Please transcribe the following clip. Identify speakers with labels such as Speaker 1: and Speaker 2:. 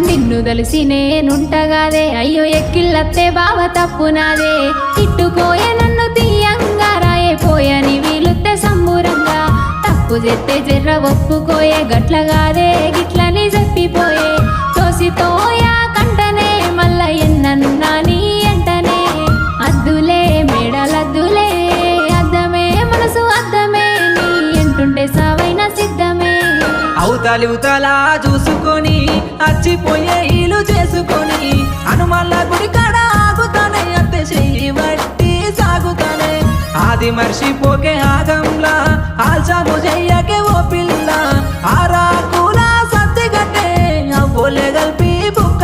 Speaker 1: నిన్ను తెలిసి నేనుంటగాదే అయ్యో ఎక్కిళ్ళత్తే బావ తప్పునాదే ఇట్టుకోయే నన్ను తీయంగా రాయే పోయని వీలుత్తే సంబూరంగా తప్పు చెత్తే జర్ర ఒప్పుకోయే గట్లగాదే గిట్లని చెప్పిపోయే తోసితోయా కంటనే మల్ల ఎన్నన్నా నీ ఎంటనే అద్దులే మేడలద్దులే అద్దమే మనసు అద్దమే నీ ఎంటుంటే సావైన సిద్ధమే
Speaker 2: అవతలి ఉతలా చూసుకొని అచ్చిపోయే ఈలు చేసుకొని హనుమల్ల గుడి కాడ ఆగుతానే అత్తే చెయ్యి బట్టి సాగుతానే ఆది మర్చిపోకే ఆగంలా ఆల్చాము చెయ్యకే ఓ పిల్ల ఆరాకులా సత్తి గట్టే అవ్వలే గల్పి బుక్క